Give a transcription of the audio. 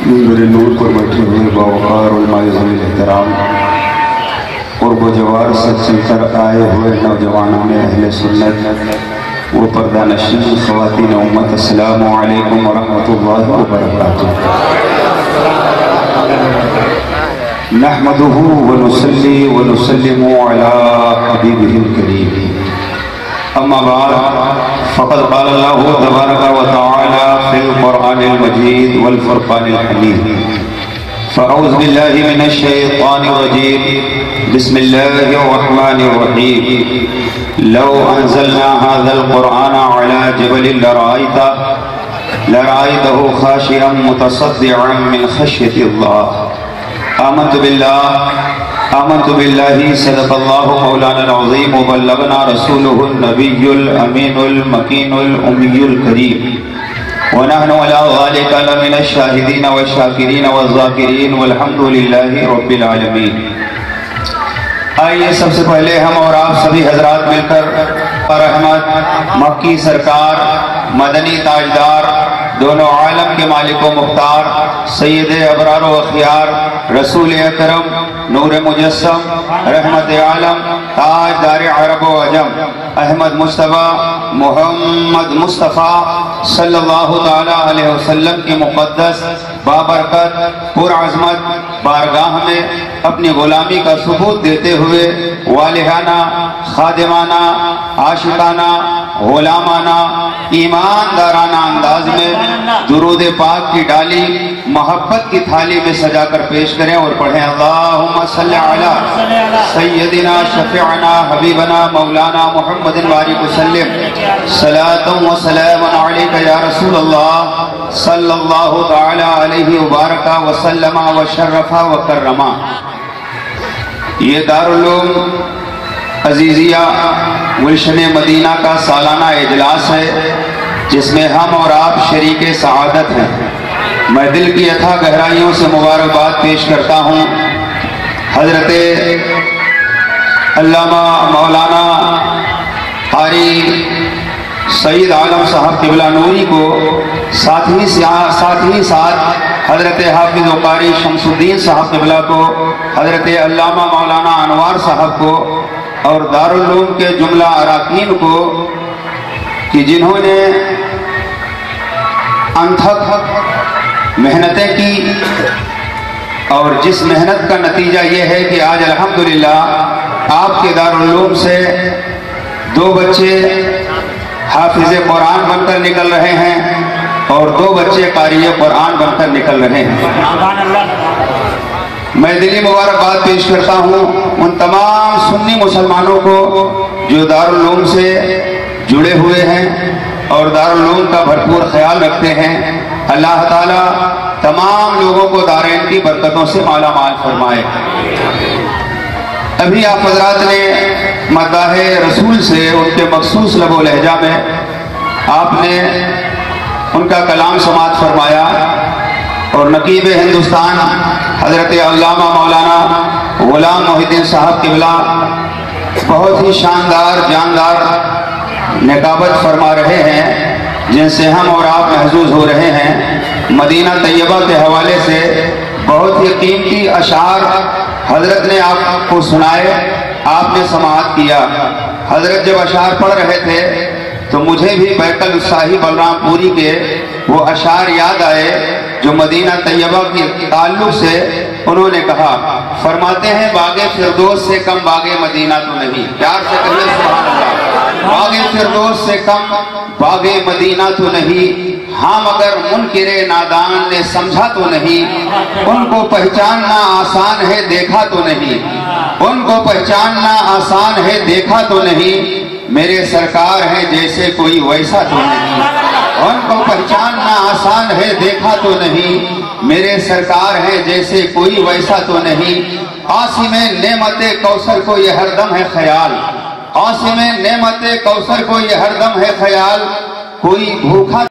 मेरे नूर पर बैठे हुए बावकार उलमाए एहतराम और बुजवार से चलकर आए हुए नौजवानों में अहले सुन्नत वो पर्दा नशीन ख़वातीन उम्मत, अस्सलामु अलैकुम वरहमतुल्लाहि वबरकातुह। नहमदुहु व नुसल्ली व नुसल्लिमु अला हबीबिहिल करीम। अम्मा बाद फ़क़द क़ाल अल्लाहु तबारक व तआला फ़िल क़ुरआनिल मजीद वल फ़ुरक़ानिल हमीद। फ़अऊज़ु बिल्लाहि मिनश शैतानिर रजीम। बिस्मिल्लाहिर रहमानिर रहीम। लौ अंज़लना हाज़ल क़ुरआन अला जबलिन लरअयतहु ख़ाशिअन मुतसद्दिअन मिन ख़श्यतिल्लाह। आमन्तु बिल्लाहि सदक़ल्लाहु मौलाना अज़ीम व बल्लगना रसूलुहुन नबियुल अमीनुल मकीनुल उम्मियुल करीम व नहनु अला ज़ालिका लमिनश शाहिदीन व शाकिरीन व ज़ाकिरीन वल्हम्दुलिल्लाहि रब्बिल आलमीन। आइए सबसे पहले हम और आप सभी हजरात मिलकर रहमत मक्की सरकार मदनी ताजदार दोनों आलम के मालिक व मुख्तार सैयद अबरार व अखियार रसूल अकरम नूर मुजस्सम रहमत आलम ताजदार अरब व अजम अहमद मुस्तफ़ा मोहम्मद मुस्तफ़ा सल्लल्लाहु ताला अलैहि वसल्लम की मुक़द्दस बाबरकत पुरअज़मत बारगाह में अपनी गुलामी का सबूत देते हुए वालिहाना खादिमाना आशिकाना गुलामाना ईमानदाराना अंदाज में दुरूद पाक की डाली मोहब्बत की थाली में सजाकर पेश करें और पढ़ें अल्लाहुम्मा सल्ली अला सय्यदिना शफीअना हबीबना मौलाना मुहम्मदिन बारिक वसल्लिम सलातुन व सलामुन अलैका या रसूल अल्लाह सल्लल्लाहु तआला अलैहि व बारका व सल्लमा व शर्रफा व कररमा। ये दारुल उलूम अजीजिया गुलशन मदीना का सालाना इजलास है जिसमें हम और आप शरीके सआदत हैं। मैं दिल की अथाह गहराइयों से मुबारकबाद पेश करता हूँ हजरत अल्लामा मौलाना कारी सईद आलम साहब क़िबला नूरी को, साथ ही साथ हजरत हाफिज़ व कारी शमसुद्दीन साहब क़िबला को, हजरत अल्लामा मौलाना अनवार साहब को और दारुल उलूम के जुमला अराकीन को कि जिन्होंने अनथक मेहनतें की और जिस मेहनत का नतीजा ये है कि आज अल्हम्दुलिल्लाह आपके दारुल उलूम से 2 बच्चे हाफिज़ कुरान बनकर निकल रहे हैं और 2 बच्चे कारी कुरान बनकर निकल रहे हैं। मैं दिली मुबारकबाद पेश करता हूँ उन तमाम सुन्नी मुसलमानों को जो दारुल उलूम से जुड़े हुए हैं और दारुल उलूम का भरपूर ख्याल रखते हैं। अल्लाह ताला तमाम लोगों को दारैन की बरकतों से माला माल फरमाए। अभी आप हजरात ने मदाहे रसूल से उनके मखसूस लबो लहजा में आपने उनका कलाम समात फरमाया और नकीब हिंदुस्तान हजरत अल्लामा मौलाना गुलाम मोहिद्दीन साहब क़िबला बहुत ही शानदार जानदार निकाबत फरमा रहे हैं जिनसे हम और आप महजूज हो रहे हैं। मदीना तैयबा के हवाले से बहुत ही कीमती अशार हजरत ने आपको सुनाए, आपने समाअत किया। हजरत जब अशार पढ़ रहे थे तो मुझे भी बैकल शाही बलरामपुरी के वो अशार याद आए जो मदीना तैयबा के ताल्लुक से उन्होंने कहा। फरमाते हैं बागे फिरदौस से कम बागे मदीना तो नहीं। प्यार से कहिए सुभान अल्लाह। बागे फिरदौस से कम बागे मदीना तो नहीं, हाँ मगर मुनकिरे नादान ने समझा तो नहीं। उनको पहचानना आसान है देखा तो नहीं, उनको पहचानना आसान है देखा तो नहीं। मेरे सरकार है जैसे कोई वैसा तो नहीं, उनको पहचानना आसान है देखा तो नहीं। मेरे सरकार है जैसे कोई वैसा तो नहीं। आसिमे नेमते कौसर को ये हरदम है ख्याल, आसिमे नेमते कौसर को ये हरदम है ख्याल। कोई भूखा